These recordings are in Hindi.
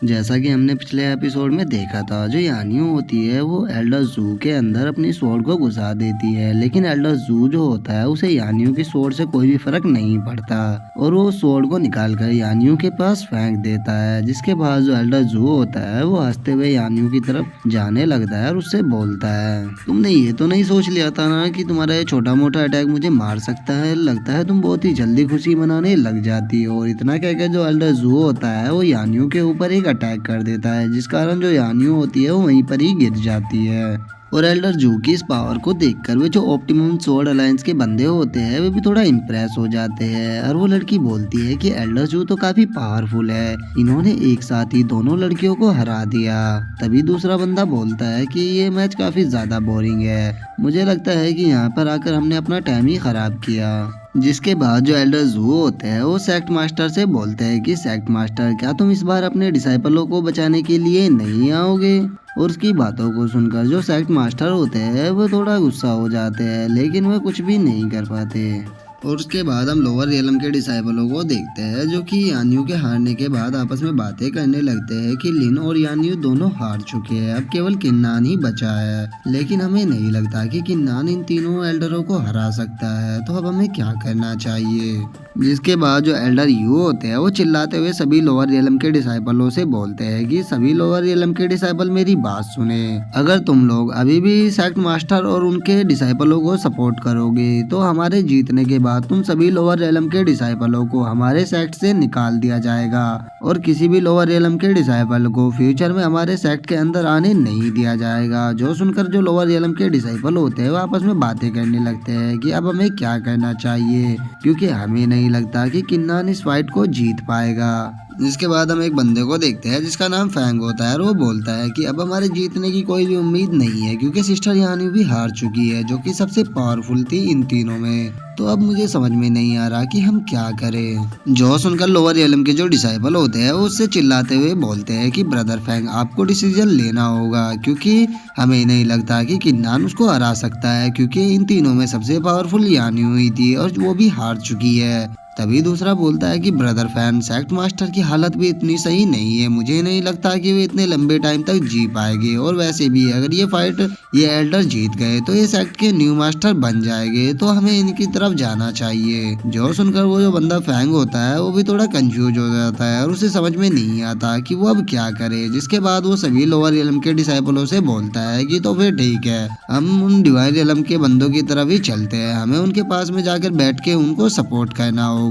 जैसा कि हमने पिछले एपिसोड में देखा था, जो यानियो होती है वो एल्डर जू के अंदर अपनी स्वॉर्ड को घुसा देती है, लेकिन एल्डर जू जो होता है उसे यानियो की स्वॉर्ड से कोई भी फर्क नहीं पड़ता और वो स्वॉर्ड को निकाल कर यानियो के पास फेंक देता है। जिसके बाद जो एल्डर जू होता है वो हंसते हुए यानियो की तरफ जाने लगता है और उससे बोलता है, तुमने ये तो नहीं सोच लिया था ना कि तुम्हारा ये छोटा मोटा अटैक मुझे मार सकता है। लगता है तुम बहुत ही जल्दी खुशी मनाने लग जाती हो। और इतना कहकर जो एल्डर जू होता है वो यानियो के ऊपर एक अटैक कर देता है, जिस कारण जो यानियो होती है वो वहीं पर ही गिर जाती है। और एल्डर जू की इस पावर को देखकर वे जो ऑप्टिमम स्वॉर्ड अलायंस के बंदे होते हैं वे भी थोड़ा इम्प्रेस हो जाते हैं और वो लड़की बोलती है कि एल्डर जू तो काफी पावरफुल है, इन्होंने एक साथ ही दोनों लड़कियों को हरा दिया। तभी दूसरा बंदा बोलता है कि ये मैच काफी ज्यादा बोरिंग है, मुझे लगता है कि यहाँ पर आकर हमने अपना टाइम ही खराब किया। जिसके बाद जो एल्डर जू होते हैं वो सेक्ट मास्टर से बोलते हैं कि सेक्ट मास्टर, क्या तुम इस बार अपने डिसाइपलों को बचाने के लिए नहीं आओगे। और उसकी बातों को सुनकर जो सेक्ट मास्टर होते हैं वो थोड़ा गुस्सा हो जाते हैं, लेकिन वे कुछ भी नहीं कर पाते। और उसके बाद हम लोअर रियलम के डिसाइपलों को देखते हैं जो कि यानियो के हारने के बाद आपस में बातें करने लगते हैं कि लिन और यानियो दोनों हार चुके हैं, अब केवल किन्नान ही बचा है। लेकिन हमें नहीं लगता कि किन्नान इन तीनों एल्डरों को हरा सकता है, तो अब हमें क्या करना चाहिए। जिसके बाद जो एल्डर यू होते हैं वो चिल्लाते हुए सभी लोअर रियलम के डिसाइपलों से बोलते हैं कि सभी लोअर रियलम के डिसाइपल मेरी बात सुने, अगर तुम लोग अभी भी सेक्ट मास्टर और उनके डिसाइपलों को सपोर्ट करोगे तो हमारे जीतने के बाद तुम सभी लोअर रियलम के डिसाइपलों को हमारे सेक्ट से निकाल दिया जाएगा और किसी भी लोअर रियलम के डिसाइपल को फ्यूचर में हमारे सेक्ट के अंदर आने नहीं दिया जाएगा। जो सुनकर जो लोअर रियलम के डिसाइपल होते हैं वो आपस में बातें करने लगते हैं कि अब हमें क्या करना चाहिए, क्योंकि हमें नहीं लगता कि किन्नान इस फाइट को जीत पाएगा। जिसके बाद हम एक बंदे को देखते हैं जिसका नाम फैंग होता है और वो बोलता है कि अब हमारे जीतने की कोई भी उम्मीद नहीं है, क्योंकि सिस्टर यानी भी हार चुकी है जो कि सबसे पावरफुल थी इन तीनों में। तो अब मुझे समझ में नहीं आ रहा कि हम क्या करें। जो सुनकर लोअर रियलम के जो डिसाइपल होते हैं वो उससे चिल्लाते हुए बोलते हैं कि ब्रदर फैंग, आपको डिसीजन लेना होगा, क्योंकि हमें नहीं लगता कि किन्नान उसको हरा सकता है, क्योंकि इन तीनों में सबसे पावरफुल यानी हुई थी और वो भी हार चुकी है। तभी दूसरा बोलता है कि ब्रदर फैन, सेक्ट मास्टर की हालत भी इतनी सही नहीं है, मुझे नहीं लगता कि वे इतने लंबे टाइम तक जी पाएंगे, और वैसे भी अगर ये फाइट ये एल्डर जीत गए तो ये सेक्ट के न्यू मास्टर बन जाएंगे, तो हमें इनकी तरफ जाना चाहिए। जो सुनकर वो जो बंदा फैंग होता है वो भी थोड़ा कंफ्यूज हो जाता है और उसे समझ में नहीं आता कि वो अब क्या करे। जिसके बाद वो सभी लोअर रियलम के डिसाइपलों से बोलता है कि तो फिर ठीक है, हम उन डिवाइन रियलम के बंदों की तरफ ही चलते हैं, हमें उनके पास में जाकर बैठ के उनको सपोर्ट करना होगा।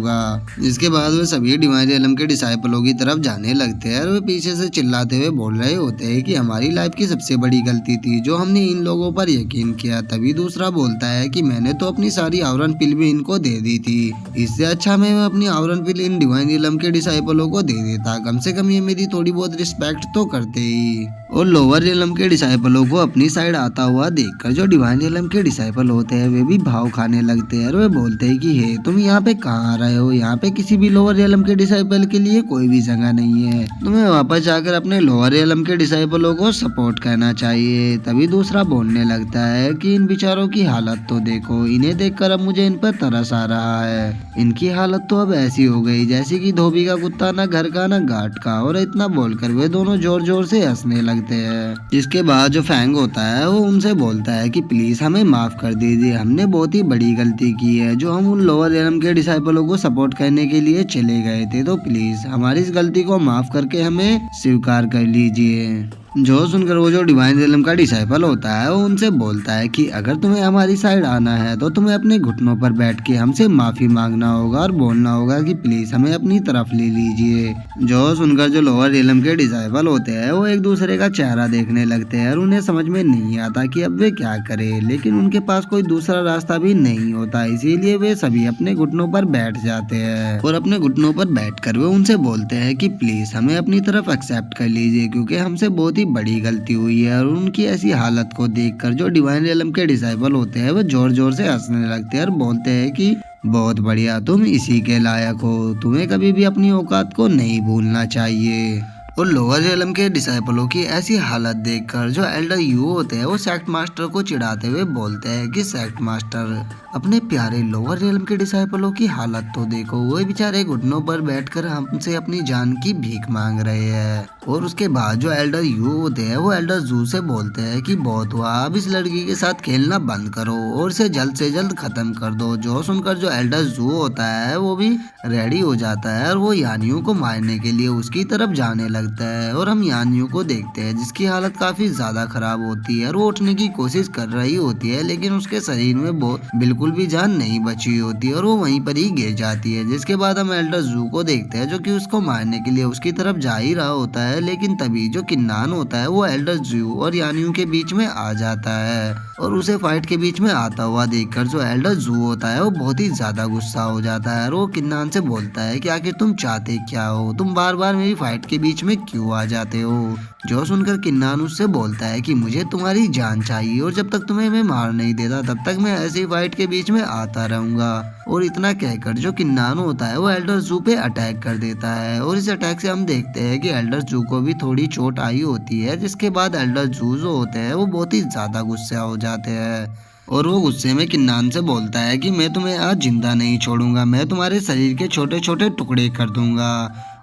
इसके बाद वे सभी डिवाइन रियलम के डिसाइपलों की तरफ जाने लगते हैं और वे पीछे से चिल्लाते हुए बोल रहे होते हैं कि हमारी लाइफ की सबसे बड़ी गलती थी जो हमने इन लोगों पर यकीन किया। तभी दूसरा बोलता है कि मैंने तो अपनी सारी आवरण पिल भी इनको दे दी थी, इससे अच्छा मैं अपनी आवरण पिल इन डिवाइन रियलम के डिसाइपलों को दे देता, कम से कम ये मेरी थोड़ी बहुत रिस्पेक्ट तो करते ही। और लोअर रियलम के डिसाइपलों को अपनी साइड आता हुआ देखकर जो डिवाइन रियलम के डिसाइपल होते हैं वे भी भाव खाने लगते हैं और वे बोलते हैं कि हे, तुम यहाँ पे कहाँ आ रहे हो, यहाँ पे किसी भी लोअर रियलम के डिसाइपल के लिए कोई भी जगह नहीं है, तुम्हें वापस जाकर अपने लोअर रियलम के डिसाइपलों को सपोर्ट करना चाहिए। तभी दूसरा बोलने लगता है कि इन बेचारों की हालत तो देखो, इन्हें देखकर अब मुझे इन पर तरस आ रहा है, इनकी हालत तो अब ऐसी हो गई जैसे कि धोबी का कुत्ता, ना घर का ना घाट का। और इतना बोलकर वे दोनों जोर जोर से हंसने लगते हैं। जिसके बाद जो फैंग होता है वो उनसे बोलता है कि प्लीज हमें माफ कर दीजिए, हमने बहुत ही बड़ी गलती की है, जो हम उन लोअर रियलम के डिसाइपलों को सपोर्ट करने के लिए चले गए थे, तो प्लीज हमारी इस गलती को माफ करके हमें स्वीकार कर लीजिए। जो सुनकर वो जो डिवाइन रियलम का डिसाइपल होता है वो उनसे बोलता है कि अगर तुम्हें हमारी साइड आना है तो तुम्हें अपने घुटनों पर बैठ के हमसे माफी मांगना होगा और बोलना होगा कि प्लीज हमें अपनी तरफ ले लीजिए। जो सुनकर जो लोअर रियलम के डिसाइपल होते हैं वो एक दूसरे का चेहरा देखने लगते हैं और उन्हें समझ में नहीं आता कि अब वे क्या करें, लेकिन उनके पास कोई दूसरा रास्ता भी नहीं होता, इसीलिए वे सभी अपने घुटनों पर बैठ जाते हैं और अपने घुटनों पर बैठकर वे उनसे बोलते हैं कि प्लीज हमें अपनी तरफ एक्सेप्ट कर लीजिए, क्योंकि हमसे बहुत बड़ी गलती हुई है। और उनकी ऐसी हालत को देखकर जो डिवाइन रियलम के डिसाइपल होते हैं वो जोर जोर से हंसने लगते हैं और बोलते हैं कि बहुत बढ़िया, तुम इसी के लायक हो, तुम्हें कभी भी अपनी औकात को नहीं भूलना चाहिए। और लोअर रेलम के डिसाइपलों की ऐसी हालत देखकर जो एल्डर यू होते हैं वो सेक्ट मास्टर को चिढ़ाते हुए बोलते हैं कि सेक्ट मास्टर, अपने प्यारे लोअर रेलम के डिसाइपलों की हालत तो देखो, वो बेचारे घुटनों पर बैठकर हमसे अपनी जान की भीख मांग रहे हैं। और उसके बाद जो एल्डर यू होते हैं वो एल्डर जू से बोलते हैं कि बहुत हुआ, अब इस लड़की के साथ खेलना बंद करो और इसे जल्द से जल्द खत्म कर दो। जो सुनकर जो एल्डर जू होता है वो भी रेडी हो जाता है और वो यानियों को मारने के लिए उसकी तरफ जाने लगता है। और हम यानियों को देखते हैं जिसकी हालत काफी ज्यादा खराब होती है और वो उठने की कोशिश कर रही होती है, लेकिन उसके शरीर में बिल्कुल भी जान नहीं बची होती है और वो वहीं पर ही गिर जाती है। जिसके बाद हम एल्डर जू को देखते हैं जो कि उसको मारने के लिए उसकी तरफ जा ही रहा होता है, लेकिन तभी जो किन्नान होता है वो एल्डर जू और यानियों के बीच में आ जाता है। और उसे फाइट के बीच में आता हुआ देखकर जो एल्डर जू होता है वो बहुत ही ज्यादा गुस्सा हो जाता है और वो किन्नान से बोलता है कि आखिर तुम चाहते क्या हो, तुम बार बार मेरी फाइट के बीच में क्यों आ जाते हो। जो सुनकर किन्नान उससे बोलता है कि मुझे तुम्हारी जान चाहिए और जब तक तुम्हें मैं मार नहीं देता तब तक मैं ऐसी फाइट के बीच में आता रहूंगा। और इतना कहकर जो किन्नान होता है वो एल्डर जू पे अटैक कर देता है और इस अटैक से हम देखते हैं कि एल्डर जू को भी थोड़ी चोट आई होती है। जिसके बाद एल्डर जू जो होते हैं वो बहुत ही ज्यादा गुस्सा हो जाते हैं और वो गुस्से में किन्नान से बोलता है कि मैं तुम्हें आज जिंदा नहीं छोड़ूंगा, मैं तुम्हारे शरीर के छोटे छोटे टुकड़े कर दूंगा।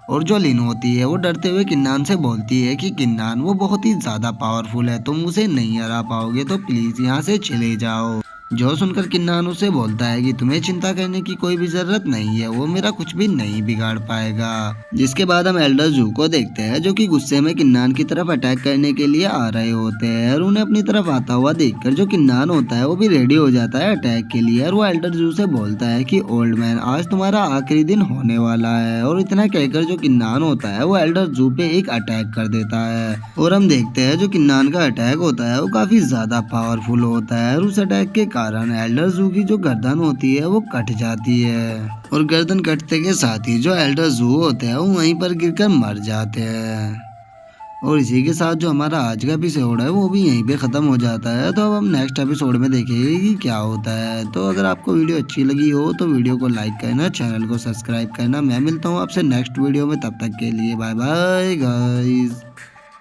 और जो लिन होती है वो डरते हुए किन्नान से बोलती है कि किन्नान वो बहुत ही ज्यादा पावरफुल है, तुम उसे नहीं हरा पाओगे, तो प्लीज यहाँ से चले जाओ। जो सुनकर किन्नान उसे बोलता है कि तुम्हें चिंता करने की कोई भी जरूरत नहीं है, वो मेरा कुछ भी नहीं बिगाड़ पाएगा। जिसके बाद हम एल्डर जू को देखते हैं जो कि गुस्से में किन्नान की तरफ अटैक करने के लिए आ रहे होते हैं और उन्हें अपनी तरफ आता हुआ देखकर जो किन्नान होता है वो भी रेडी हो जाता है अटैक के लिए और वो एल्डर जू से बोलता है कि ओल्ड मैन, आज तुम्हारा आखिरी दिन होने वाला है। और इतना कहकर जो किन्नान होता है वो एल्डर जू पे एक अटैक कर देता है और हम देखते हैं जो किन्नान का अटैक होता है वो काफी ज्यादा पावरफुल होता है और उस अटैक के कारण एल्डर जू की जो गर्दन होती है वो कट जाती है और गर्दन कटते के साथ ही जो एल्डर जू होते हैं वो वहीं पर गिरकर मर जाते हैं। और इसी के साथ जो हमारा आज का एपिसोड है वो भी यहीं पे ख़त्म हो जाता है। तो अब हम नेक्स्ट एपिसोड में देखेंगे कि क्या होता है। तो अगर आपको वीडियो अच्छी लगी हो तो वीडियो को लाइक करना, चैनल को सब्सक्राइब करना। मैं मिलता हूँ आपसे नेक्स्ट वीडियो में, तब तक के लिए बाय बाय गाइस।